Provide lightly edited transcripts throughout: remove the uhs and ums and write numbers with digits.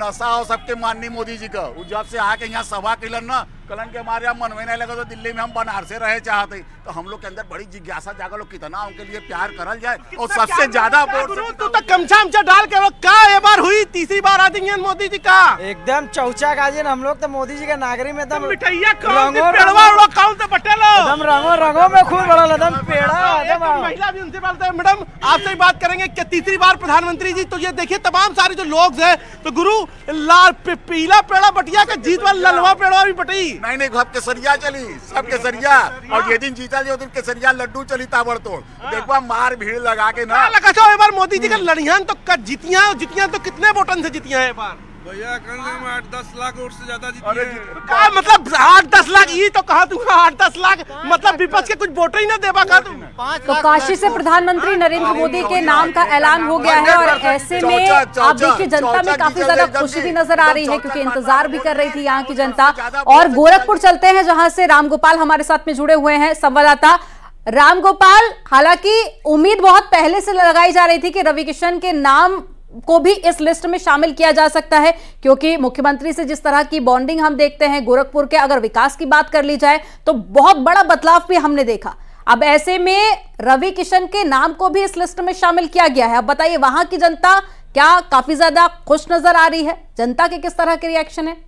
नशा हो सबके माननी मोदी जी का। जब से आके यहाँ सभा किलन ना कलन के हमारे यहाँ मन में नहीं लगा तो दिल्ली में हम बनारस से रहे चाहते, तो हम लोग के अंदर बड़ी जिज्ञासा जागल हो कितना उनके लिए प्यार करल जाए और सबसे ज्यादा वोट तो कमछा डाल के का ये बार हुई तीसरी बार आ जाएंगे मोदी जी का एकदम चौचा गाजिन। हम लोग तो मोदी जी के नागरिक में एकदम मिठाइया रंगों में खूब बड़ा एकदम पेड़ा। महिला भी उनसे बात है, मैडम आपसे ही बात करेंगे कि तीसरी बार प्रधानमंत्री जी, तो ये देखिए तमाम सारे जो लोग हैं तो गुरु लाल पीला पेड़ा बटिया का जीत वाला ललवा पेड़ा भी बटी नहीं सब केसरिया चली, सब केसरिया। और ये दिन जीता जो दिन केसरिया लड्डू चली ताबड़तोड़। देखो मार भीड़ लगा के ना लगा एक बार मोदी जी का लड़ियान तो जितियां तो कितने वोटन से जितियां है बार भैया करने में 8-10 लाख वोट से ज्यादा क्या मतलब 8-10 लाख ये तो कहा तुम 8-10 लाख मतलब विपक्ष के कुछ वोटर ही ना देवा का तुम। तो काशी से प्रधानमंत्री नरेंद्र मोदी के नाम का ऐलान हो गया है और ऐसे में आप देखिए जनता में काफी ज्यादा खुशी भी नजर आ रही है क्योंकि इंतजार भी कर रही थी यहाँ की जनता। और गोरखपुर चलते हैं जहां से रामगोपाल हमारे साथ में जुड़े हुए हैं, संवाददाता रामगोपाल। हालांकि उम्मीद बहुत पहले से लगाई जा रही थी कि रवि किशन के नाम को भी इस लिस्ट में शामिल किया जा सकता है क्योंकि मुख्यमंत्री से जिस तरह की बॉन्डिंग हम देखते हैं, गोरखपुर के अगर विकास की बात कर ली जाए तो बहुत बड़ा बदलाव भी हमने देखा। अब ऐसे में रवि किशन के नाम को भी इस लिस्ट में शामिल किया गया है। अब बताइए वहां की जनता क्या काफी ज्यादा खुश नजर आ रही है? जनता के किस तरह के रिएक्शन है?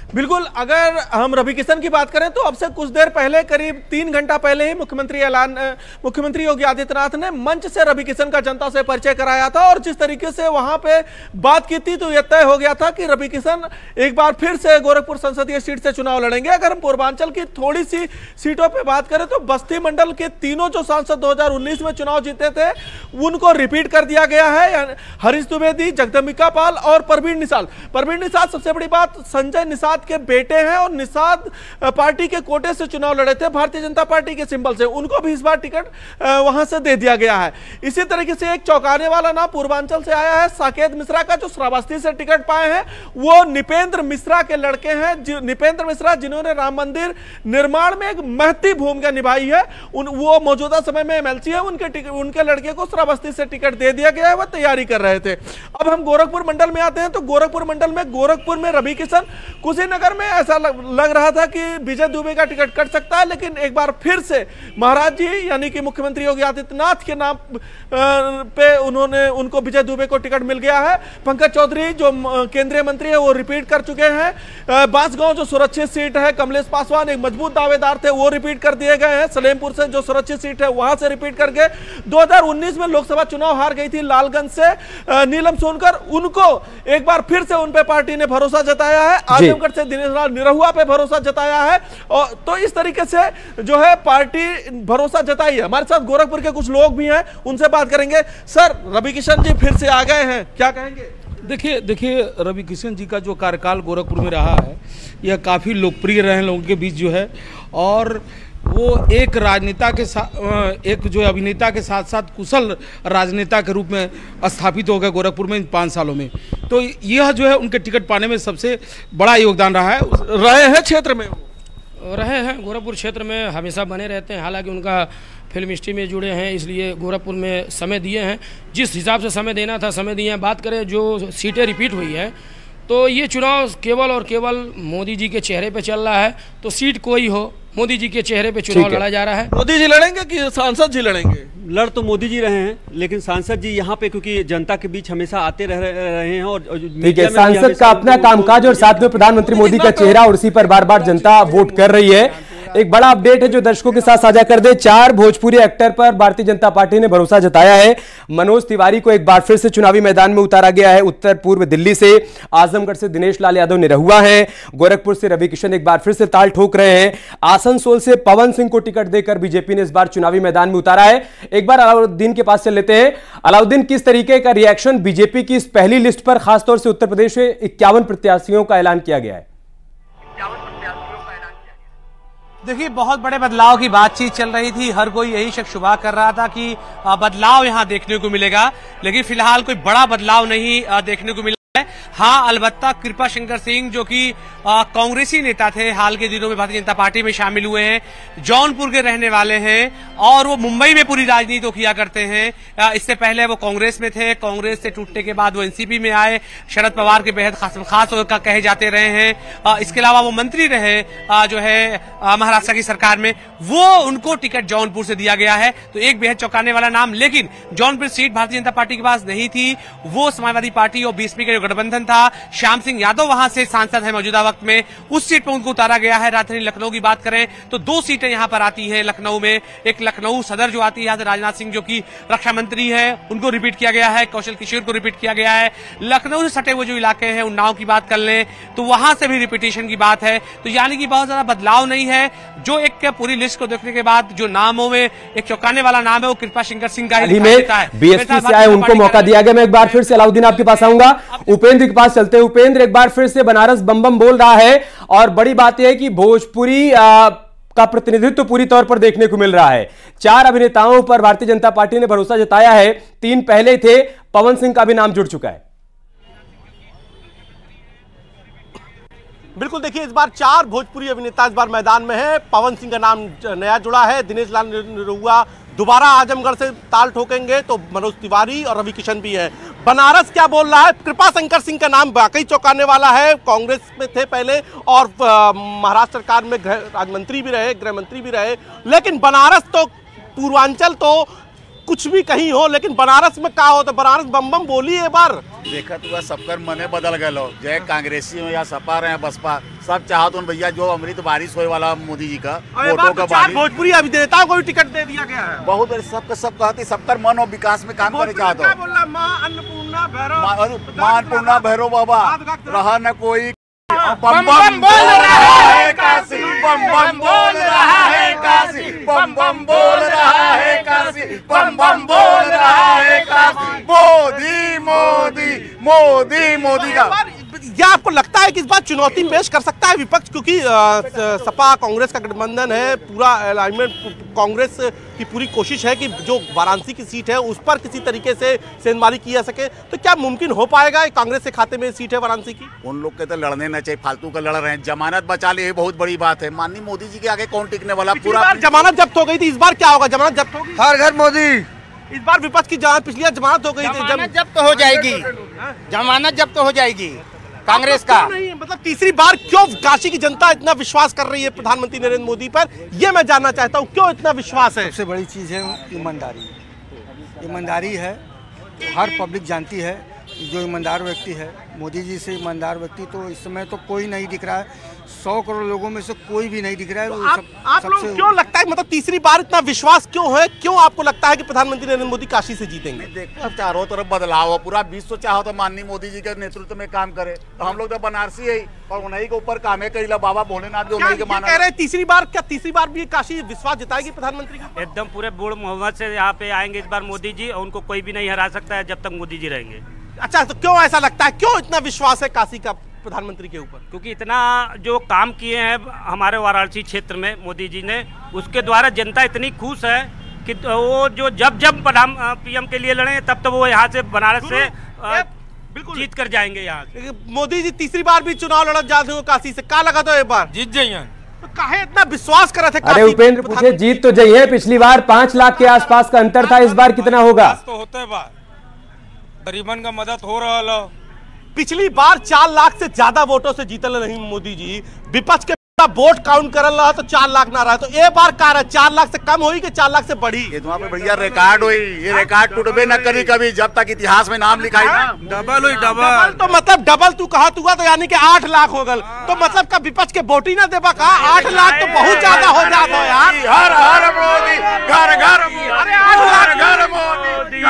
बिल्कुल, अगर हम रवि किशन की बात करें तो अब से कुछ देर पहले करीब 3 घंटा पहले ही मुख्यमंत्री योगी आदित्यनाथ ने मंच से रवि किशन का जनता से परिचय कराया था और जिस तरीके से वहां पे बात की थी तो यह तय हो गया था कि रवि किशन एक बार फिर से गोरखपुर संसदीय सीट से चुनाव लड़ेंगे। अगर हम पूर्वांचल की थोड़ी सी सीटों पर बात करें तो बस्ती मंडल के तीनों जो सांसद 2019 में चुनाव जीते थे उनको रिपीट कर दिया गया है। हरीश द्विवेदी, जगदम्बिका पाल और परवीन निषाद। सबसे बड़ी बात, संजय निषाद के बेटे हैं और निषाद पार्टी के कोटे से चुनाव लड़े थे भारतीय जनता पार्टी के सिंबल से, उनको भी इस बार टिकट वहां से दे दिया गया है। इसी तरीके से एक चौंकाने वाला नाम पूर्वांचल से आया है, साकेत मिश्रा का, जो श्रावस्ती से टिकट पाए हैं। वो निपेंद्र मिश्रा के लड़के हैं। निपेंद्र मिश्रा जिन्होंने राम मंदिर निर्माण में एक महती भूमिका निभाई है, वो मौजूदा समय में एमएलसी है। उनके लड़के को श्रावस्ती से टिकट दे दिया गया है, वह तैयारी कर रहे थे। अब हम गोरखपुर मंडल में आते हैं तो गोरखपुर में रवि किशन, कुशीनगर में ऐसा लग रहा था कि विजय दुबे का टिकट कट सकता है, लेकिन एक बार फिर से महाराज जी यानी कि मुख्यमंत्री योगी आदित्यनाथ के नाम पे उनको विजय दुबे को टिकट मिल गया है। पंकज चौधरी जो केंद्रीय मंत्री है वो रिपीट कर चुके हैं। बांसगांव जो सुरक्षित सीट है, कमलेश पासवान एक मजबूत दावेदार थे, वो रिपीट कर दिए गए हैं। सलेमपुर से जो सुरक्षित सीट है वहां से रिपीट करके 2019 में लोकसभा चुनाव हार गई थी लालगंज से नीलम सोनकर, उनको एक बार फिर से उन पे पार्टी ने भरोसा जताया है। आजमगढ़ से दिनेश लाल निरहुआ पे भरोसा जताया है और तो इस तरीके से जो है पार्टी भरोसा जताई है। हमारे साथ गोरखपुर के कुछ लोग भी हैं, उनसे बात करेंगे। सर, रवि किशन जी फिर से आ गए हैं, क्या कहेंगे? देखिए रवि किशन जी का जो कार्यकाल गोरखपुर में रहा है यह काफ़ी लोकप्रिय रहे लोगों के बीच जो है, और वो एक राजनेता के साथ, एक जो अभिनेता के साथ साथ कुशल राजनेता के रूप में स्थापित हो गए गोरखपुर में इन 5 सालों में। तो यह जो है उनके टिकट पाने में सबसे बड़ा योगदान रहे हैं क्षेत्र में, रहे हैं गोरखपुर क्षेत्र में हमेशा बने रहते हैं। हालांकि उनका फिल्म इंडस्ट्री में जुड़े हैं इसलिए गोरखपुर में समय दिए हैं, जिस हिसाब से समय देना था समय दिए हैं। बात करें जो सीटें रिपीट हुई है तो ये चुनाव केवल और केवल मोदी जी के चेहरे पे चल रहा है। तो सीट कोई हो, मोदी जी के चेहरे पे चुनाव लड़ा जा रहा है। मोदी जी लड़ेंगे कि सांसद जी लड़ेंगे? लड़ तो मोदी जी रहे हैं, लेकिन सांसद जी यहाँ पे क्योंकि जनता के बीच हमेशा आते रहे हैं और ठीक है, सांसद का अपना कामकाज और साथ में प्रधानमंत्री मोदी का चेहरा और उसी पर बार बार जनता वोट कर रही है। एक बड़ा अपडेट है जो दर्शकों के साथ साझा कर दे। 4 भोजपुरी एक्टर पर भारतीय जनता पार्टी ने भरोसा जताया है। मनोज तिवारी को एक बार फिर से चुनावी मैदान में उतारा गया है। उत्तर पूर्व दिल्ली से, आजमगढ़ से दिनेश लाल यादव निरहुआ है, गोरखपुर से रवि किशन एक बार फिर से ताल ठोक रहे हैं। आसनसोल से पवन सिंह को टिकट देकर बीजेपी ने इस बार चुनावी मैदान में उतारा है। एक बार अलाउद्दीन के पास चल लेते हैं। अलाउद्दीन, किस तरीके का रिएक्शन बीजेपी की इस पहली लिस्ट पर, खासतौर से उत्तर प्रदेश में 51 प्रत्याशियों का ऐलान किया गया है? देखिए, बहुत बड़े बदलाव की बातचीत चल रही थी। हर कोई यही शक शुबा कर रहा था कि बदलाव यहां देखने को मिलेगा, लेकिन फिलहाल कोई बड़ा बदलाव नहीं देखने को मिला। हाँ, अलबत्ता कृपा शंकर सिंह जो कि कांग्रेसी नेता थे, हाल के दिनों में भारतीय जनता पार्टी में शामिल हुए हैं, जौनपुर के रहने वाले हैं और वो मुंबई में पूरी राजनीति तो किया करते हैं। इससे पहले वो कांग्रेस में थे, कांग्रेस से टूटने के बाद वो एनसीपी में आए, शरद पवार के बेहद खास कहे जाते रहे हैं। इसके अलावा वो मंत्री रहे जो है महाराष्ट्र की सरकार में, वो उनको टिकट जौनपुर से दिया गया है। तो एक बेहद चौंकाने वाला नाम, लेकिन जौनपुर सीट भारतीय जनता पार्टी के पास नहीं थी, वो समाजवादी पार्टी और बीएसपी का जो गठबंधन था, श्याम सिंह यादव वहां से सांसद है मौजूदा वक्त में, उस सीट पर उनको उतारा गया है। राजधानी लखनऊ की बात करें तो 2 सीटें यहां पर आती है लखनऊ में, एक लखनऊ सदर जो आती है, यहाँ से राजनाथ सिंह जो कि रक्षा मंत्री है उनको रिपीट किया गया है, कौशल किशोर को रिपीट किया गया है। लखनऊ से सटे हुए जो इलाके हैं, उन्नाव की बात कर लें तो वहां से भी रिपीटेशन की बात है। तो यानी कि बहुत ज्यादा बदलाव नहीं है। जो एक पूरी लिस्ट को देखने के बाद जो नामों में एक चौंकाने वाला नाम है वो कृपा शंकर सिंह का ही दिखाई देता है। बीएसपी से आए उनको मौका दिया गया। मैं एक बार फिर से अलाउद्दीन आपके पास आऊंगा, उपेंद्र के पास चलते हैं। उपेंद्र, एक बार फिर से बनारस बम बम बोल रहा है और बड़ी बात यह है कि भोजपुरी का प्रतिनिधित्व पूरी तौर पर देखने को मिल रहा है। 4 अभिनेताओं पर भारतीय जनता पार्टी ने भरोसा जताया है, 3 पहले थे, पवन सिंह का भी नाम जुड़ चुका है। बिल्कुल, देखिए इस बार 4 भोजपुरी अभिनेता इस बार मैदान में है। पवन सिंह का नाम नया जुड़ा है, दिनेश लाल निरहुआ दोबारा आजमगढ़ से ताल ठोकेंगे, तो मनोज तिवारी और रवि किशन भी है। बनारस क्या बोल रहा है? कृपा शंकर सिंह का नाम वाकई चौंकाने वाला है, कांग्रेस में थे पहले और महाराष्ट्र सरकार में राज्य मंत्री भी रहे, गृह मंत्री भी रहे। लेकिन बनारस तो पूर्वांचल तो कुछ भी कहीं हो, लेकिन बनारस में क्या हो, तो बनारस बम बम बोली है। बार देखा तो सबकर मने बदल गए लो, चाहे कांग्रेसी हो या सपा रहे बसपा, सब चाहत उन भैया जो अमृत बारिश होने वाला मोदी जी का वोटों का बारिश। भोजपुरी अभिनेताओं को भी टिकट दे दिया गया है। बहुत सब कहते सबकर मन और विकास में काम करे चाहते हो। माँ अन्नपूर्णा भैरव बाबा रहा न कोई, बम बम बोल रहा है काशी, बम बम बोल रहा है काशी, बम बम बोल रहा है काशी, बम बम बोल रहा है काशी। मोदी मोदी मोदी मोदी का क्या आपको लगता है कि इस बार चुनौती पेश कर सकता है विपक्ष? क्योंकि सपा कांग्रेस का गठबंधन है, पूरा अलाइनमेंट, कांग्रेस की पूरी कोशिश है कि जो वाराणसी की सीट है उस पर किसी तरीके से सेंधमारी की जा सके। तो क्या मुमकिन हो पाएगा कांग्रेस के खाते में सीट है वाराणसी की? उन लोग के तो लड़ने न चाहिए, फालतू का लड़ रहे हैं। जमानत बचा ले, बहुत बड़ी बात है। माननीय मोदी जी के आगे कौन टिकने वाला? पूरा जमानत जब्त हो गई थी, इस बार क्या होगा? जमानत जब्त होगी, हर घर मोदी। इस बार विपक्ष की पिछली जमानत हो गई थी, जब्त हो जाएगी, जमानत जब्त हो जाएगी कांग्रेस का। नहीं, मतलब तीसरी बार क्यों काशी की जनता इतना विश्वास कर रही है प्रधानमंत्री नरेंद्र मोदी पर, ये मैं जानना चाहता हूँ, क्यों इतना विश्वास है? सबसे बड़ी चीज है ईमानदारी। ईमानदारी है, हर पब्लिक जानती है जो ईमानदार व्यक्ति है। मोदी जी से ईमानदार व्यक्ति तो इस समय तो कोई नहीं दिख रहा है। 100 करोड़ लोगों में से कोई भी नहीं दिख रहा है। तो आप लोग क्यों लगता है, मतलब तीसरी बार इतना विश्वास क्यों है? क्यों आपको लगता है कि प्रधानमंत्री नरेंद्र मोदी काशी से जीतेंगे? देखो चारों तरफ बदलाव हो, पूरा विश्व चाहो तो माननीय मोदी जी के नेतृत्व में काम करे। तो हम लोग तो बनारसी है और उन्हीं के ऊपर काम है करेला। बाबा भोलेनाथ भी उन्हीं के माना कह रहे हैं। तीसरी बार क्या, तीसरी बार भी काशी विश्वास जताएगी प्रधानमंत्री का? एकदम पूरे बूढ़ मोहम्मद से यहाँ पे आएंगे इस बार मोदी जी, और उनको कोई भी नहीं हरा सकता है जब तक मोदी जी रहेंगे। अच्छा, तो क्यों ऐसा लगता है, क्यों इतना विश्वास है काशी का प्रधानमंत्री के ऊपर? क्योंकि इतना जो काम किए हैं हमारे वाराणसी क्षेत्र में मोदी जी ने, उसके द्वारा जनता इतनी खुश है कि वो जो जब प्रधान पीएम के लिए लड़े तब तो वो यहाँ से बनारस से बिल्कुल जीत कर जाएंगे। यहाँ मोदी जी तीसरी बार भी चुनाव लड़ जाते हो काशी से, क्या लगा तो एक बार जीत जाइए, तो काहे इतना विश्वास कर रहे थे? अरे उपेंद्र पूछे, जीत तो जई है, पिछली बार 5 लाख के आसपास का अंतर था, इस बार कितना होगा? तो होता है बात, गरीबन का मदद हो रहा। पिछली बार 4 लाख से ज्यादा वोटों से जीतल नहीं मोदी जी, विपक्ष के वोट काउंट करल रहा तो 4 लाख ना रहा। तो एक बार का 4 लाख से कम हुई कि 4 लाख से बढ़ी? ये तुम्हारे बढ़िया रिकॉर्ड हुई, ये रिकॉर्ड टूटबे न करी कभी, जब तक इतिहास में नाम लिखाई ना। डबल हुई, डबल। तो मतलब डबल तू कहा तुआ, तो यानी कि 8 लाख हो गल। तो मतलब का विपक्ष के वोट ही ना देबा का? 8 लाख तो बहुत ज्यादा हो जाता है यार। हर हर मोदी, घर घर मोदी, अरे 8 लाख घर मोदी,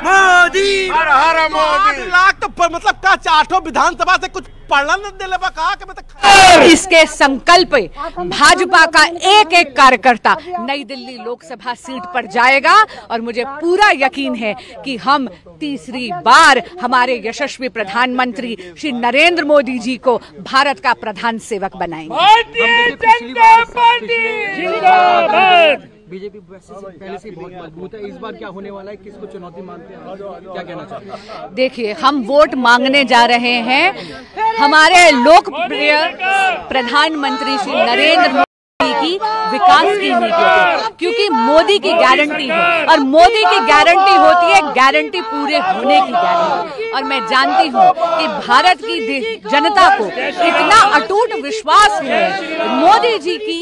मोदी, हर हर मोदी। 8 लाख तो मतलब का 8 विधानसभा से कुछ पढ़ना न दे लेबा कहा कि मतलब इसके संकल्प भाजपा का एक एक कार्यकर्ता नई दिल्ली लोकसभा सीट पर जाएगा और मुझे पूरा यकीन है कि हम तीसरी बार हमारे यशस्वी प्रधानमंत्री श्री नरेंद्र मोदी जी को भारत का प्रधान सेवक बनाएंगे। बीजेपी पहले से बहुत मजबूत है, इस बार क्या होने वाला है, किसको चुनौती मानते हैं, क्या कहना चाहते हैं? देखिए, हम वोट मांगने जा रहे हैं हमारे लोकप्रिय प्रधानमंत्री श्री नरेंद्र मोदी की विकास की नीति पे, क्योंकि मोदी की गारंटी है और मोदी की गारंटी होती है गारंटी पूरे होने की गारंटी। और मैं जानती हूँ कि भारत की जनता को इतना अटूट विश्वास है मोदी जी की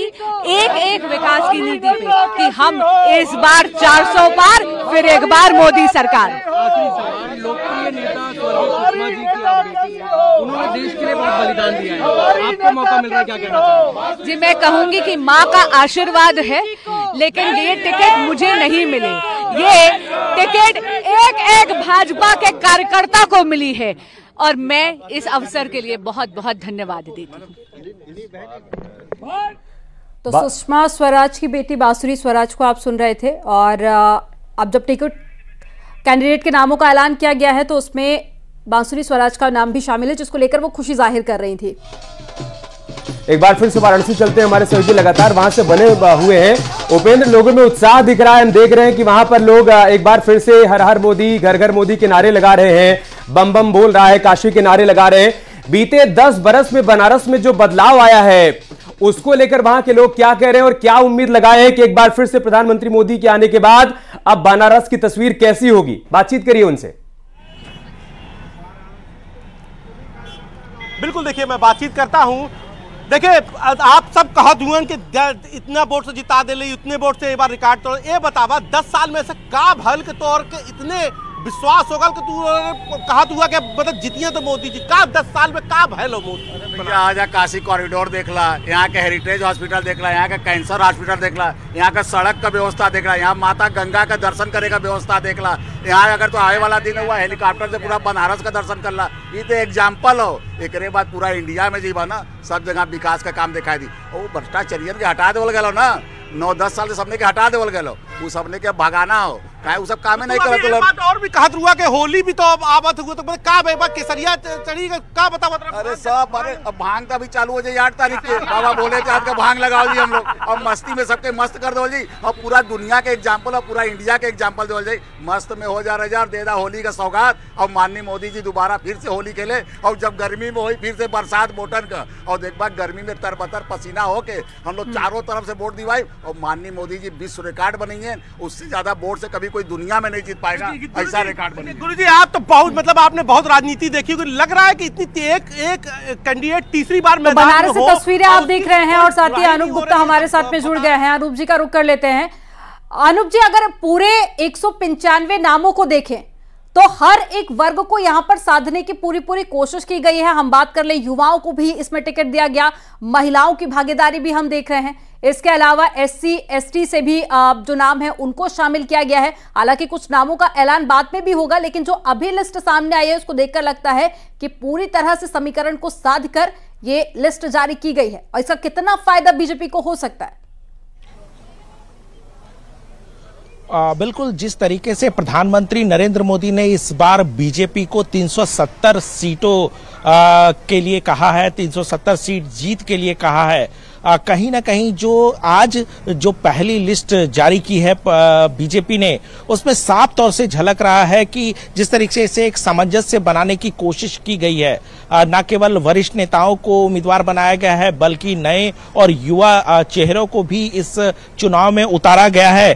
एक एक विकास की नीति पे कि हम इस बार 400 पार, फिर एक बार मोदी सरकार। लोकप्रिय नेता सुषमा जी की आप बेटी हैं, उन्होंने देश के लिए बहुत बलिदान दिया है, आपको मौका मिल रहा है, क्या कहना चाहेंगे? जी, मैं कहूंगी कि माँ का आशीर्वाद है, लेकिन ये टिकट मुझे नहीं मिली, ये टिकट एक एक भाजपा के कार्यकर्ता को मिली है और मैं इस अवसर के लिए बहुत बहुत धन्यवाद देती हूँ। तो सुषमा स्वराज की बेटी बांसुरी स्वराज को आप सुन रहे थे, और अब जब टिकट कैंडिडेट के नामों का ऐलान किया गया है तो उसमें बांसुरी स्वराज का नाम भी शामिल है, जिसको लेकर वो खुशी जाहिर कर रही थी। एक बार फिर से वाराणसी चलते हैं, हमारे सहयोगी लगातार वहां से बने हुए हैं। उपेंद्र, लोगों में उत्साह दिख रहा है, हम देख रहे हैं कि वहां पर लोग एक बार फिर से हर हर मोदी, घर घर मोदी के नारे लगा रहे हैं, बम बम बोल रहा है, काशी के नारे लगा रहे हैं। बीते 10 बरस में बनारस में जो बदलाव आया है उसको लेकर वहां के लोग क्या कह रहे हैं और क्या उम्मीद लगाए हैं कि एक बार फिर से प्रधानमंत्री मोदी के आने के बाद अब बनारस की तस्वीर कैसी होगी? बातचीत करिए उनसे। बिल्कुल, देखिए मैं बातचीत करता हूं। देखिए, आप सब कहत हुए कि इतना वोट से जिता दे ली, उतने वोट से एक बार रिकॉर्ड तोड़। ये बतावा 10 साल में से का भल के तौर के इतने विश्वास होगा कि तू कहा हुआ कि मतलब जितिए तो मोदी जी का 10 साल में का भल हो मोदी। आजा काशी कॉरिडोर देख ला, यहाँ के हेरिटेज हॉस्पिटल देख ला, यहाँ का कैंसर हॉस्पिटल देख ला, यहाँ का सड़क का व्यवस्था देख ला, यहाँ माता गंगा का दर्शन करे का व्यवस्था देख ला, यहाँ अगर तो आए वाला दिन हुआ हेलीकॉप्टर से पूरा बनारस का दर्शन कर ला। ये तो एग्जाम्पल हो। एक बाद पूरा इंडिया में जीवा ना, सब जगह विकास का काम दिखाई दी। वो भ्रष्टाचारियन के हटा देवल गलो ना, 9-10 साल से सबने के हटा देवल गलो, वो सबने के भगाना हो, काहे वो सब कामे नहीं करत लोग। और भी कहत हुआ कि होली भी तो अब आवत हुआ, तो का बेबा केसरिया चढ़ी का बता। अरे सब, अरे अब भांग का भी चालू हो जाए 8 तारीख के, बाबा बोले थे आपका भांग लगाओ जी हम लोग, अब मस्ती में सबके मस्त कर दो जी, अब पूरा दुनिया के एग्जाम्पल और पूरा इंडिया के एग्जाम्पल दो जी, मस्त में हो जा रहा दे दा होली का सौगात। अब माननीय मोदी जी दोबारा फिर से होली खेले, और जब गर्मी में हुई फिर से बरसात मोटन का, और देख बात गर्मी में तरबतर पसीना होके हम लोग चारों तरफ से वोट दिवाई, और माननीय मोदी जी विश्व रिकॉर्ड बनी है, उससे ज्यादा वोट से कभी कोई दुनिया में नहीं जीत पाएगा, ऐसा रिकॉर्ड बनी। गुरुजी, आप तो बहुत मतलब आपने बहुत राजनीति देखी, लग रहा है कि इतनी एक कैंडिडेट तीसरी बार मैदान में बनारस से तस्वीरें आप देख रहे हैं, और साथ ही अनूप गुप्ता हमारे साथ में जुड़ गए हैं। अनूप जी का रुख कर लेते हैं। अनूप जी, अगर पूरे 195 नामों को देखें तो हर एक वर्ग को यहां पर साधने की पूरी कोशिश की गई है। हम बात कर ले, युवाओं को भी इसमें टिकट दिया गया, महिलाओं की भागीदारी भी हम देख रहे हैं, इसके अलावा SC ST से भी जो नाम है उनको शामिल किया गया है। हालांकि कुछ नामों का ऐलान बाद में भी होगा, लेकिन जो अभी लिस्ट सामने आई है उसको देखकर लगता है कि पूरी तरह से समीकरण को साध कर ये लिस्ट जारी की गई है, और इसका कितना फायदा बीजेपी को हो सकता है? बिल्कुल, जिस तरीके से प्रधानमंत्री नरेंद्र मोदी ने इस बार बीजेपी को 370 सीटों के लिए कहा है, 370 सीट जीत के लिए कहा है, कहीं ना कहीं जो आज जो पहली लिस्ट जारी की है बीजेपी ने, उसमें साफ तौर से झलक रहा है कि जिस तरीके से एक सामंजस्य बनाने की कोशिश की गई है, न केवल वरिष्ठ नेताओं को उम्मीदवार बनाया गया है बल्कि नए और युवा चेहरों को भी इस चुनाव में उतारा गया है।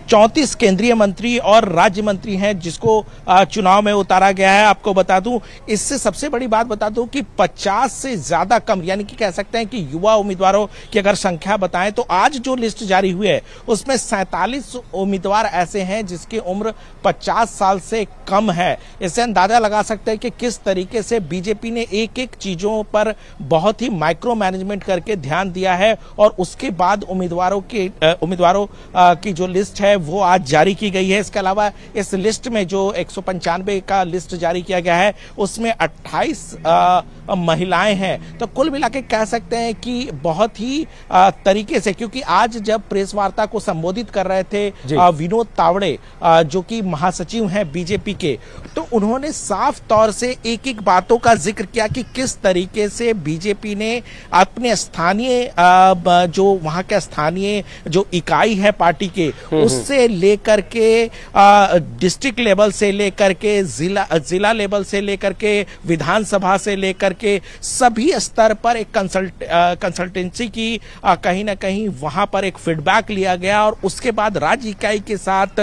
34 केंद्रीय मंत्री और राज्य मंत्री हैं जिसको चुनाव में उतारा गया है। आपको बता दूं, इससे सबसे बड़ी बात बता दूं कि 50 से ज्यादा कम, यानी कि कह सकते हैं कि युवा उम्मीदवारों की अगर संख्या बताएं तो आज जो लिस्ट जारी हुई है उसमें 47 उम्मीदवार ऐसे हैं जिसकी उम्र 50 साल से कम है। इससे अंदाजा लगा सकते हैं कि किस तरीके से बीजेपी ने एक एक चीजों पर बहुत ही माइक्रो मैनेजमेंट करके ध्यान दिया है, और उसके बाद उम्मीदवारों की जो लिस्ट है वो आज जारी की गई है। इसके अलावा इस लिस्ट में जो 195 का लिस्ट जारी किया गया है उसमें 28 महिलाएं हैं। तो कुल मिला के कह सकते हैं कि बहुत ही तरीके से, क्योंकि आज जब प्रेस वार्ता को संबोधित कर रहे थे विनोद तावड़े जो कि महासचिव हैं बीजेपी के, तो उन्होंने साफ तौर से एक एक बातों का जिक्र किया कि किस तरीके से बीजेपी ने अपने स्थानीय जो वहां के स्थानीय जो इकाई है पार्टी के उससे लेकर के डिस्ट्रिक्ट लेवल से लेकर के जिला लेवल से लेकर के विधानसभा से लेकर के सभी स्तर पर एक कंसल्टेंसी की कहीं ना कहीं वहां पर एक फीडबैक लिया गया और उसके बाद राज्य इकाई के साथ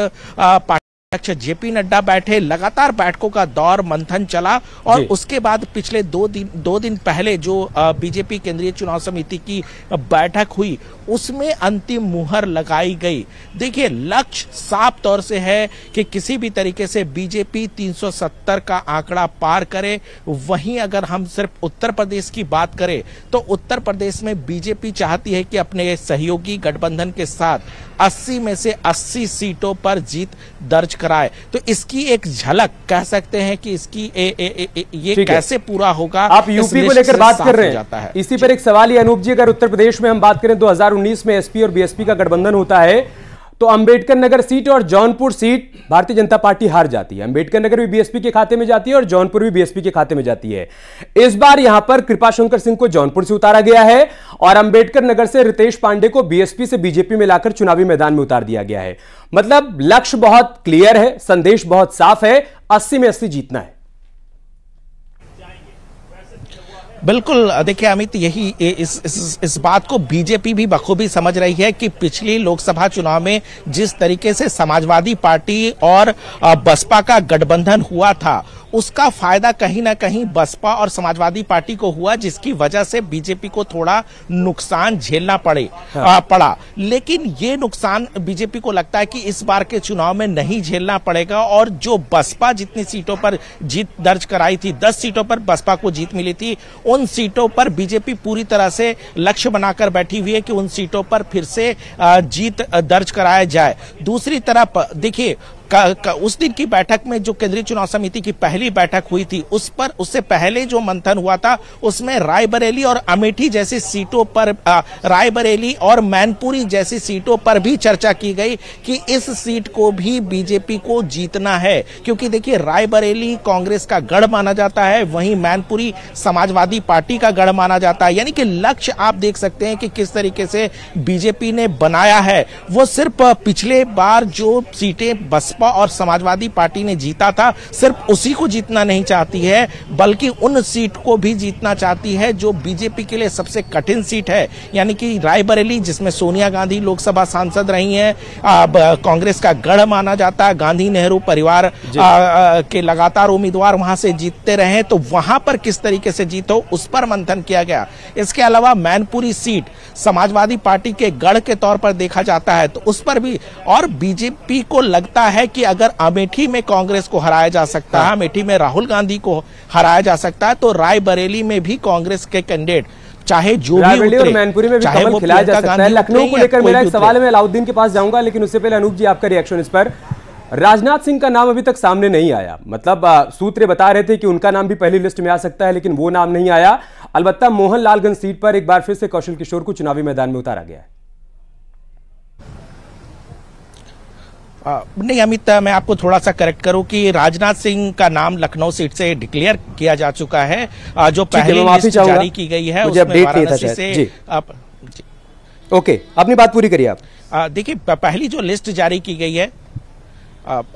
अध्यक्ष जेपी नड्डा बैठे, लगातार बैठकों का दौर मंथन चला और उसके बाद पिछले दो दिन पहले जो बीजेपी केंद्रीय चुनाव समिति की बैठक हुई उसमें अंतिम मुहर लगाई गई। देखिए, लक्ष्य साफ तौर से है कि किसी भी तरीके से बीजेपी 370 का आंकड़ा पार करे। वहीं अगर हम सिर्फ उत्तर प्रदेश की बात करें तो उत्तर प्रदेश में बीजेपी चाहती है कि अपने सहयोगी गठबंधन के साथ 80 में से 80 सीटों पर जीत दर्ज कराए। तो इसकी एक झलक कह सकते हैं कि इसकी ये कैसे पूरा होगा। आप यूपी को लेकर बात कर रहे हैं, इसी पर एक सवाल है अनूप जी, अगर उत्तर प्रदेश में हम बात करें 2019 में एसपी और बीएसपी का गठबंधन होता है तो अंबेडकर नगर सीट और जौनपुर सीट भारतीय जनता पार्टी हार जाती है। अंबेडकर नगर भी बीएसपी के खाते में जाती है और जौनपुर भी बीएसपी के खाते में जाती है। इस बार यहां पर कृपाशंकर सिंह को जौनपुर से उतारा गया है और अंबेडकर नगर से रितेश पांडे को बीएसपी से बीजेपी में लाकर चुनावी मैदान में उतार दिया गया है। मतलब लक्ष्य बहुत क्लियर है, संदेश बहुत साफ है, 80 में 80 जीतना है। बिल्कुल, देखिए अमित, यही इस बात को बीजेपी भी बखूबी समझ रही है कि पिछली लोकसभा चुनाव में जिस तरीके से समाजवादी पार्टी और बसपा का गठबंधन हुआ था उसका फायदा कहीं ना कहीं बसपा और समाजवादी पार्टी को हुआ, जिसकी वजह से बीजेपी को थोड़ा नुकसान झेलना पड़ा। लेकिन ये नुकसान बीजेपी को लगता है कि इस बार के चुनाव में नहीं झेलना पड़ेगा और जो बसपा जितनी सीटों पर जीत दर्ज कराई थी, 10 सीटों पर बसपा को जीत मिली थी, उन सीटों पर बीजेपी पूरी तरह से लक्ष्य बनाकर बैठी हुई है कि उन सीटों पर फिर से जीत दर्ज कराया जाए। दूसरी तरफ देखिए, उस दिन की बैठक में जो केंद्रीय चुनाव समिति की पहली बैठक हुई थी उससे पहले जो मंथन हुआ था उसमें रायबरेली और अमेठी जैसी सीटों पर, रायबरेली और मैनपुरी जैसी सीटों पर भी चर्चा की गई कि इस सीट को भी बीजेपी को जीतना है, क्योंकि देखिए रायबरेली कांग्रेस का गढ़ माना जाता है, वहीं मैनपुरी समाजवादी पार्टी का गढ़ माना जाता है। यानी कि लक्ष्य आप देख सकते हैं कि किस तरीके से बीजेपी ने बनाया है। वो सिर्फ पिछले बार जो सीटें बसपा और समाजवादी पार्टी ने जीता था सिर्फ उसी को जीतना नहीं चाहती है, बल्कि उन सीट को भी जीतना चाहती है जो बीजेपी के लिए सबसे कठिन सीट है, यानी कि रायबरेली, जिसमें सोनिया गांधी लोकसभा सांसद रही हैं, कांग्रेस का गढ़ माना जाता है, गांधी नेहरू परिवार के लगातार उम्मीदवार वहां से जीतते रहे, तो वहां पर किस तरीके से जीतो उस पर मंथन किया गया। इसके अलावा मैनपुरी सीट समाजवादी पार्टी के गढ़ के तौर पर देखा जाता है तो उस पर भी, और बीजेपी को लगता है कि अगर अमेठी में कांग्रेस को हराया जा सकता है, अमेठी में राहुल गांधी को हराया जा सकता है, तो रायबरेली में भी कांग्रेस के कैंडिडेट चाहे जो भी उतरे, और मैनपुरी में भी कमल खिलाया जा सकता है। लखनऊ को लेकर मेरा एक सवाल है, मैं अलाउद्दीन के पास जाऊंगा, लेकिन उससे पहले अनूप जी आपका रिएक्शन इस पर। राजनाथ सिंह का नाम अभी तक सामने नहीं आया, मतलब सूत्र बता रहे थे कि उनका नाम भी पहली लिस्ट में आ सकता है, लेकिन वो नाम नहीं आया। अलबत्ता मोहनलालगंज सीट पर एक बार फिर से कौशल किशोर को चुनावी मैदान में उतारा गया है। नहीं अमित, मैं आपको थोड़ा सा करेक्ट करूं कि राजनाथ सिंह का नाम लखनऊ सीट से डिक्लेयर किया जा चुका है। जो पहली लिस्ट जारी की गई है उसमें वाराणसी से ओके, अपनी बात पूरी करिए आप। देखिए, पहली जो लिस्ट जारी की गई है,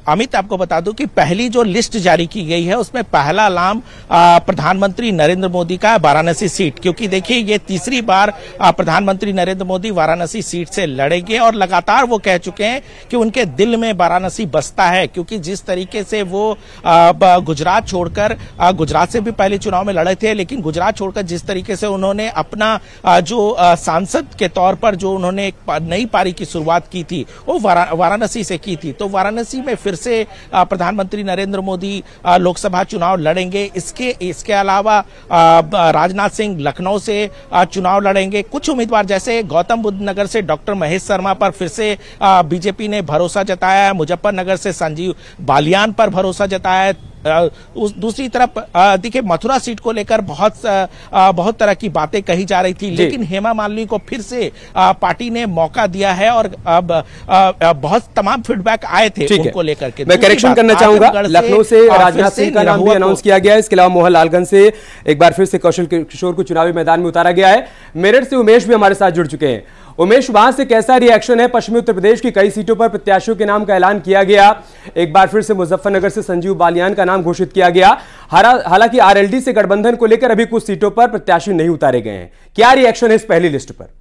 अमित आपको बता दूं कि पहली जो लिस्ट जारी की गई है उसमें पहला नाम प्रधानमंत्री नरेंद्र मोदी का वाराणसी सीट, क्योंकि देखिए ये तीसरी बार प्रधानमंत्री नरेंद्र मोदी वाराणसी सीट से लड़ेंगे और लगातार वो कह चुके हैं कि उनके दिल में वाराणसी बसता है, क्योंकि जिस तरीके से वो गुजरात छोड़कर, गुजरात से भी पहले चुनाव में लड़े थे, लेकिन गुजरात छोड़कर जिस तरीके से उन्होंने अपना जो सांसद के तौर पर जो उन्होंने एक नई पारी की शुरुआत की थी वो वाराणसी से की थी, तो वाराणसी वाराणसी में फिर से प्रधानमंत्री नरेंद्र मोदी लोकसभा चुनाव लड़ेंगे। इसके अलावा राजनाथ सिंह लखनऊ से चुनाव लड़ेंगे। कुछ उम्मीदवार जैसे गौतम बुद्ध नगर से डॉक्टर महेश शर्मा पर फिर से बीजेपी ने भरोसा जताया है। मुजफ्फरनगर से संजीव बालियान पर भरोसा जताया है। दूसरी तरफ देखिए, मथुरा सीट को लेकर बहुत तरह की बातें कही जा रही थी, लेकिन हेमा मालिनी को फिर से पार्टी ने मौका दिया है और अब बहुत तमाम फीडबैक आए थे उनको लेकर के। मैं करेक्शन करना चाहूंगा, लखनऊ से राजनाथ सिंह का नाम भी अनाउंस किया गया है। इसके अलावा मोहन लालगंज से एक बार फिर से कौशल किशोर को चुनावी मैदान में उतारा गया है। मेरठ से उमेश भी हमारे साथ जुड़ चुके हैं। उमेश, वहां से कैसा रिएक्शन है? पश्चिमी उत्तर प्रदेश की कई सीटों पर प्रत्याशियों के नाम का ऐलान किया गया। एक बार फिर से मुजफ्फरनगर से संजीव बालियान का नाम घोषित किया गया। हालांकि आरएलडी से गठबंधन को लेकर अभी कुछ सीटों पर प्रत्याशी नहीं उतारे गए हैं। क्या रिएक्शन है इस पहली लिस्ट पर?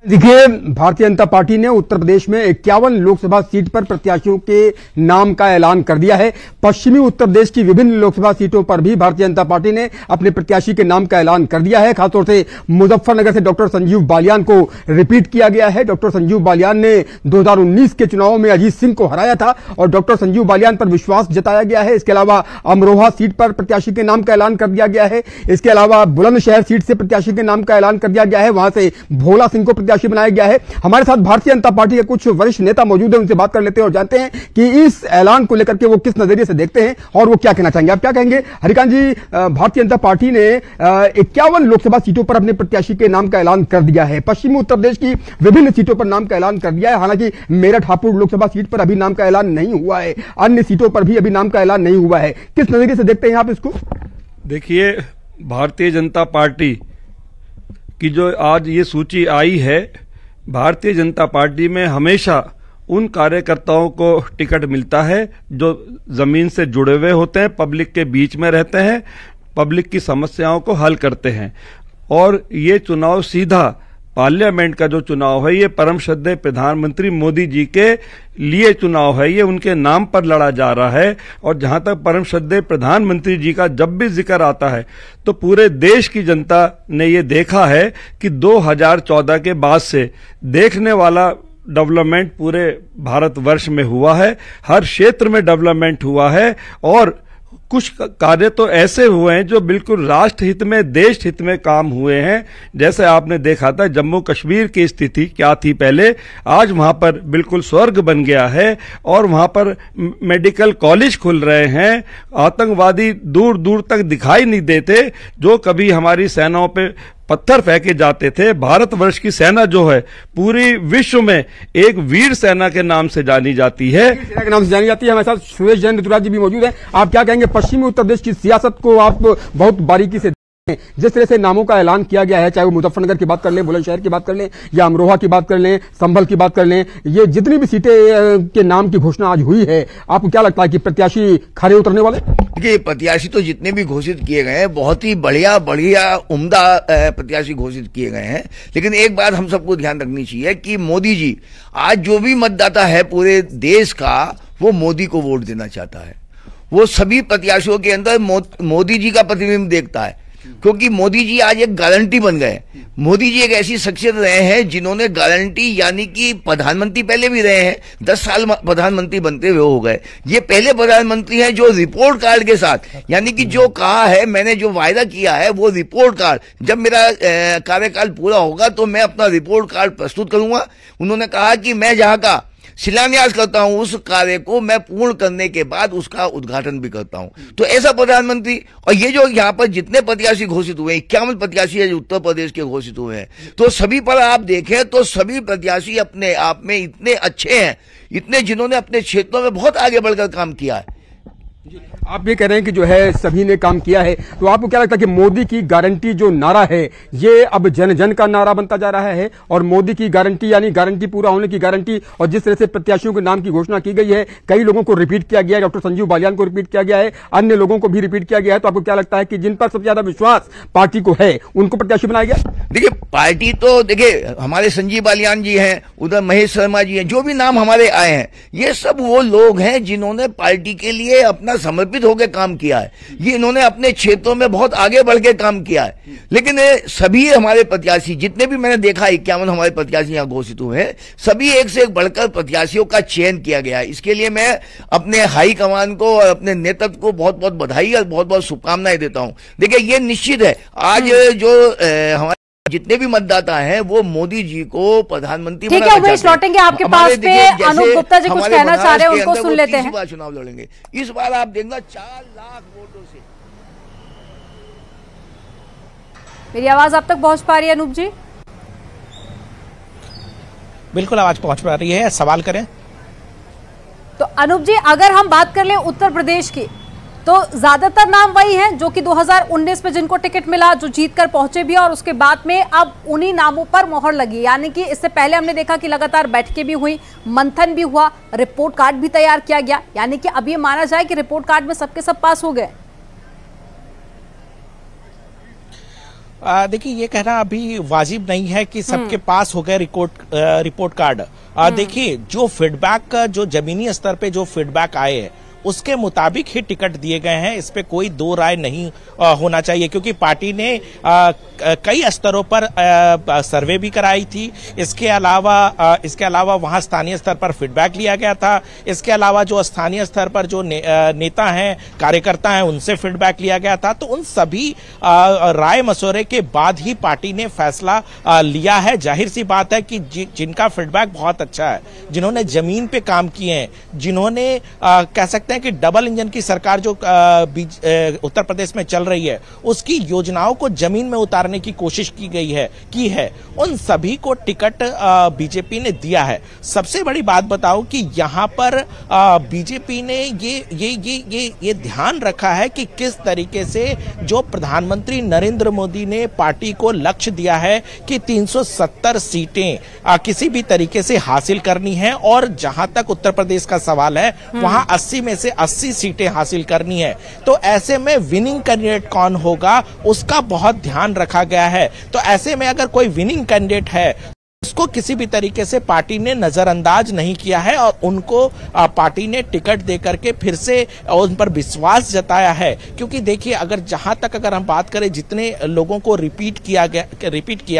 देखिए, भारतीय जनता पार्टी ने उत्तर प्रदेश में 51 लोकसभा सीट पर प्रत्याशियों के नाम का ऐलान कर दिया है। पश्चिमी उत्तर प्रदेश की विभिन्न लोकसभा सीटों पर भी भारतीय जनता पार्टी ने अपने प्रत्याशी के नाम का ऐलान कर दिया है। खासतौर से मुजफ्फरनगर से डॉक्टर संजीव बालियान को रिपीट किया गया है। डॉक्टर संजीव बालियान ने 2019 के चुनाव में अजीत सिंह को हराया था और डॉक्टर संजीव बालियान पर विश्वास जताया गया है। इसके अलावा अमरोहा सीट पर प्रत्याशी के नाम का ऐलान कर दिया गया है। इसके अलावा बुलंदशहर सीट से प्रत्याशी के नाम का ऐलान कर दिया गया है। वहां से भोला सिंह को बनाया गया है। हमारे साथ भारतीय जनता पार्टी के कुछ वरिष्ठ नेता मौजूद हैं, उनसे बात कर लेते हैं और जानते हैं कि इस ऐलान को लेकर के वो किस नजरिए से देखते हैं और वो क्या कहना चाहेंगे। आप क्या कहेंगे हरिकांत जी? भारतीय जनता पार्टी ने 51 लोकसभा सीटों पर अपने प्रत्याशी के नाम का ऐलान कर दिया है। पश्चिमी उत्तर प्रदेश की विभिन्न सीटों पर नाम का ऐलान कर दिया है। हालांकि मेरठ हापुड़ लोकसभा सीट पर अभी नाम का ऐलान नहीं हुआ है। अन्य सीटों पर भी अभी नाम का ऐलान नहीं हुआ है। किस नजरिए से देखते हैं आप इसको? देखिए, भारतीय जनता पार्टी की जो आज ये सूची आई है, भारतीय जनता पार्टी में हमेशा उन कार्यकर्ताओं को टिकट मिलता है जो जमीन से जुड़े हुए होते हैं, पब्लिक के बीच में रहते हैं, पब्लिक की समस्याओं को हल करते हैं। और ये चुनाव सीधा पार्लियामेंट का जो चुनाव है, ये परम श्रद्धेय प्रधानमंत्री मोदी जी के लिए चुनाव है। ये उनके नाम पर लड़ा जा रहा है। और जहां तक परम श्रद्धेय प्रधानमंत्री जी का जब भी जिक्र आता है तो पूरे देश की जनता ने ये देखा है कि 2014 के बाद से देखने वाला डेवलपमेंट पूरे भारतवर्ष में हुआ है। हर क्षेत्र में डेवलपमेंट हुआ है और कुछ कार्य तो ऐसे हुए हैं जो बिल्कुल राष्ट्र हित में, देश हित में काम हुए हैं। जैसे आपने देखा था जम्मू कश्मीर की स्थिति क्या थी पहले, आज वहां पर बिल्कुल स्वर्ग बन गया है और वहां पर मेडिकल कॉलेज खुल रहे हैं। आतंकवादी दूर दूर तक दिखाई नहीं देते जो कभी हमारी सेनाओं पे पत्थर फेंके जाते थे। भारतवर्ष की सेना जो है पूरी विश्व में एक वीर सेना के नाम से जानी जाती है। सेना के नाम से जानी जाती है। हमारे साथ सुरेश जैन ऋतुराज जी भी मौजूद हैं। आप क्या कहेंगे? पश्चिमी उत्तर प्रदेश की सियासत को आप बहुत बारीकी से जिस तरह से नामों का ऐलान किया गया है, चाहे वो मुजफ्फरनगर की बात कर लें, बुलंदशहर की बात कर लें या अमरोहा की बात कर लें, संभल की बात कर लें, ये जितनी भी सीटें के नाम की घोषणा आज हुई है, आपको क्या लगता है कि प्रत्याशी खरे उतरने वाले? देखिए, प्रत्याशी तो जितने भी घोषित किए गए हैं बहुत ही बढ़िया उम्दा प्रत्याशी घोषित किए गए हैं। लेकिन एक बात हम सबको ध्यान रखनी चाहिए कि मोदी जी, आज जो भी मतदाता है पूरे देश का, वो मोदी को वोट देना चाहता है। वो सभी प्रत्याशियों के अंदर मोदी जी का प्रतिबिंब देखता है, क्योंकि मोदी जी आज एक गारंटी बन गए। मोदी जी एक ऐसी शख्सियत रहे हैं जिन्होंने गारंटी, यानी कि प्रधानमंत्री पहले भी रहे हैं, 10 साल प्रधानमंत्री बनते हुए हो गए। ये पहले प्रधानमंत्री हैं जो रिपोर्ट कार्ड के साथ, यानी कि जो कहा है मैंने, जो वायदा किया है वो रिपोर्ट कार्ड, जब मेरा कार्यकाल पूरा होगा तो मैं अपना रिपोर्ट कार्ड प्रस्तुत करूंगा। उन्होंने कहा कि मैं जहां का शिलान्यास करता हूं उस कार्य को मैं पूर्ण करने के बाद उसका उद्घाटन भी करता हूं। तो ऐसा प्रधानमंत्री, और ये जो यहाँ पर जितने प्रत्याशी घोषित हुए, 51 प्रत्याशी है जो उत्तर प्रदेश के घोषित हुए हैं, तो सभी पर आप देखें तो सभी प्रत्याशी अपने आप में इतने अच्छे हैं, इतने जिन्होंने अपने क्षेत्रों में बहुत आगे बढ़कर काम किया है। आप ये कह रहे हैं कि जो है सभी ने काम किया है, तो आपको क्या लगता है कि मोदी की गारंटी जो नारा है ये अब जन जन का नारा बनता जा रहा है? और मोदी की गारंटी यानी गारंटी पूरा होने की गारंटी, और जिस तरह से प्रत्याशियों के नाम की घोषणा की गई है, कई लोगों को रिपीट किया गया है, डॉक्टर संजीव बालियान को रिपीट किया गया है, अन्य लोगों को भी रिपीट किया गया है, तो आपको क्या लगता है कि जिन पर सबसे ज्यादा विश्वास पार्टी को है उनको प्रत्याशी बनाया गया? देखिए, पार्टी तो देखिए हमारे संजीव बालियान जी हैं, उधर महेश शर्मा जी हैं, जो भी नाम हमारे आए हैं, ये सब वो लोग हैं जिन्होंने पार्टी के लिए अपना कितना समर्पित होकर काम किया है, ये इन्होंने अपने क्षेत्रों में बहुत आगे बढ़ के काम किया है। लेकिन सभी हमारे प्रत्याशी, जितने भी मैंने देखा 51 हमारे प्रत्याशी यहाँ घोषित हुए हैं, सभी एक से एक बढ़कर प्रत्याशियों का चयन किया गया है। इसके लिए मैं अपने हाईकमान को और अपने नेतृत्व को बहुत बहुत बधाई और बहुत बहुत शुभकामनाएं देता हूं। देखिए, ये निश्चित है आज जो हमारे जितने भी मतदाता हैं वो मोदी जी को प्रधानमंत्री ठीक है, उमेश लौटेंगे आपके पास पे। अनूप गुप्ता जी कुछ कहना चाह रहे हैं, उनको सुन लेते हैं। बार चुनाव लड़ेंगे, इस बार आप देखना 4 लाख वोटों से। मेरी आवाज आप तक पहुंच पा रही है अनूप जी? बिल्कुल आवाज पहुंच पा रही है, सवाल करें। तो अनूप जी, अगर हम बात कर ले उत्तर प्रदेश की, तो ज्यादातर नाम वही हैं जो कि 2019 में जिनको टिकट मिला, जो जीत कर पहुंचे भी, और उसके बाद में अब उन्हीं नामों पर मोहर लगी। यानी कि इससे पहले हमने देखा कि लगातार बैठकें भी हुई, मंथन भी हुआ, रिपोर्ट कार्ड भी तैयार किया गया। यानी कि अब ये माना जाए कि रिपोर्ट कार्ड में सबके सब पास हो गए। देखिए, ये कहना अभी वाजिब नहीं है कि सबके पास हो गए रिपोर्ट कार्ड। देखिए, जो फीडबैक, जो जमीनी स्तर पे जो फीडबैक आए हैं उसके मुताबिक ही टिकट दिए गए हैं। इस पे कोई दो राय नहीं होना चाहिए, क्योंकि पार्टी ने कई स्तरों पर सर्वे भी कराई थी। इसके अलावा वहां स्थानीय स्तर पर फीडबैक लिया गया था। इसके अलावा जो स्थानीय स्तर पर जो नेता हैं, कार्यकर्ता हैं, उनसे फीडबैक लिया गया था। तो उन सभी राय मशवरे के बाद ही पार्टी ने फैसला लिया है। जाहिर सी बात है कि जिनका फीडबैक बहुत अच्छा है, जिन्होंने जमीन पे काम किए हैं, जिन्होंने कह सकते हैं कि डबल इंजन की सरकार जो उत्तर प्रदेश में चल रही है उसकी योजनाओं को जमीन में उतारने की कोशिश की है, उन सभी को टिकट बीजेपी ने दिया है। सबसे बड़ी बात बताओ कि यहां पर बीजेपी ने ये ध्यान रखा है कि किस तरीके से जो प्रधानमंत्री नरेंद्र मोदी ने पार्टी को लक्ष्य दिया है कि 370 सीटें किसी भी तरीके से हासिल करनी है, और जहां तक उत्तर प्रदेश का सवाल है वहां 80 में से 80 सीटें हासिल करनी है। तो ऐसे में विनिंग कैंडिडेट कौन होगा उसका बहुत ध्यान रखा गया है। तो ऐसे में अगर कोई विनिंग कैंडिडेट है उसको किसी भी तरीके से पार्टी ने नजरअंदाज नहीं किया है, और उनको पार्टी ने टिकट देकर के फिर से उन पर विश्वास जताया है। क्योंकि देखिए, अगर हम बात करें जितने लोगों को रिपीट किया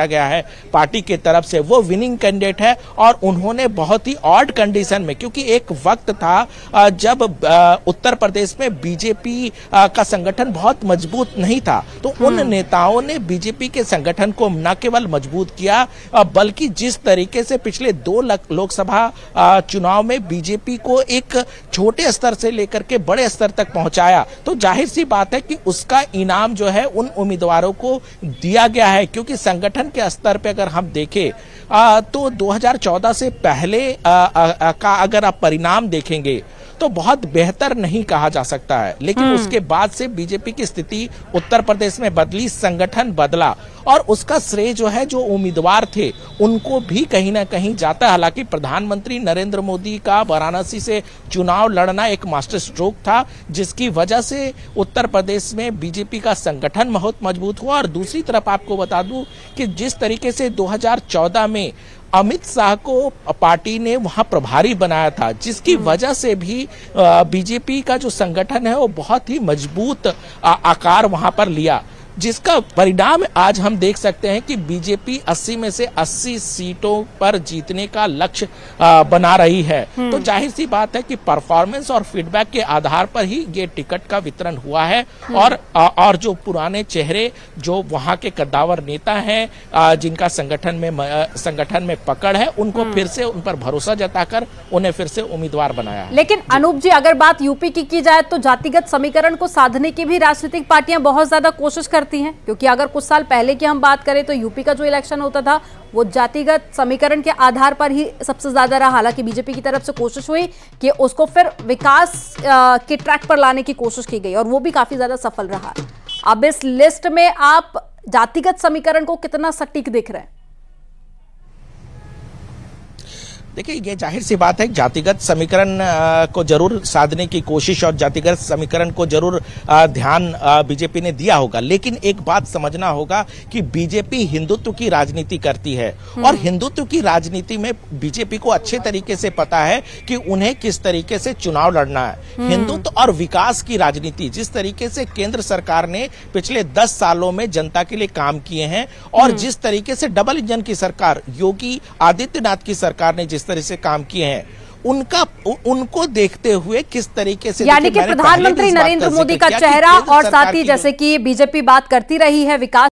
गया है पार्टी के तरफ से, वो विनिंग कैंडिडेट है। और उन्होंने बहुत ही ऑड कंडीशन में, क्योंकि एक वक्त था जब उत्तर प्रदेश में बीजेपी का संगठन बहुत मजबूत नहीं था, तो उन नेताओं ने बीजेपी के संगठन को न केवल मजबूत किया, बल्कि जिस तरीके से पिछले 2 लोकसभा चुनाव में बीजेपी को एक छोटे स्तर से लेकर के बड़े स्तर तक पहुंचाया, तो जाहिर सी बात है कि उसका इनाम जो है उन उम्मीदवारों को दिया गया है। क्योंकि संगठन के स्तर पे अगर हम देखें तो 2014 से पहले का अगर आप परिणाम देखेंगे तो बहुत बेहतर नहीं कहा जा सकता है। लेकिन उसके बाद से बीजेपी की स्थिति उत्तर प्रदेश में बदली, संगठन बदला, और उसका श्रेय जो है जो उम्मीदवार थे उनको भी कहीं ना कहीं जाता है। हालांकि प्रधानमंत्री नरेंद्र मोदी का वाराणसी से चुनाव लड़ना एक मास्टर स्ट्रोक था, जिसकी वजह से उत्तर प्रदेश में बीजेपी का संगठन बहुत मजबूत हुआ। और दूसरी तरफ आपको बता दूं कि जिस तरीके से 2014 में अमित शाह को पार्टी ने वहां प्रभारी बनाया था, जिसकी वजह से भी बीजेपी का जो संगठन है वो बहुत ही मजबूत आकार वहां पर लिया, जिसका परिणाम आज हम देख सकते हैं कि बीजेपी 80 में से 80 सीटों पर जीतने का लक्ष्य बना रही है। तो जाहिर सी बात है कि परफॉर्मेंस और फीडबैक के आधार पर ही ये टिकट का वितरण हुआ है। और जो पुराने चेहरे, जो वहां के कद्दावर नेता हैं, जिनका संगठन में पकड़ है, उनको फिर से उन पर भरोसा जताकर उन्हें फिर से उम्मीदवार बनाया है। लेकिन अनूप जी, अगर बात यूपी की जाए तो जातिगत समीकरण को साधने की भी राजनीतिक पार्टियां बहुत ज्यादा कोशिश करती हैं, क्योंकि अगर कुछ साल पहले की हम बात करें तो यूपी का जो इलेक्शन होता था वो जातिगत समीकरण के आधार पर ही सबसे ज्यादा रहा। हालांकि बीजेपी की तरफ से कोशिश हुई कि उसको फिर विकास के ट्रैक पर लाने की कोशिश की गई, और वो भी काफी ज्यादा सफल रहा। अब इस लिस्ट में आप जातिगत समीकरण को कितना सटीक देख रहे हैं? देखिए, ये जाहिर सी बात है, जातिगत समीकरण को जरूर साधने की कोशिश और जातिगत समीकरण को जरूर ध्यान बीजेपी ने दिया होगा, लेकिन एक बात समझना होगा कि बीजेपी हिंदुत्व की राजनीति करती है और हिंदुत्व की राजनीति में बीजेपी को अच्छे तरीके से पता है कि उन्हें किस तरीके से चुनाव लड़ना है। हिंदुत्व और विकास की राजनीति, जिस तरीके से केंद्र सरकार ने पिछले 10 सालों में जनता के लिए काम किए हैं और जिस तरीके से डबल इंजन की सरकार, योगी आदित्यनाथ की सरकार ने जिस तरह से काम किए हैं, उनको देखते हुए किस तरीके से, यानी कि प्रधानमंत्री नरेंद्र मोदी का चेहरा और साथ ही जैसे कि बीजेपी बात करती रही है विकास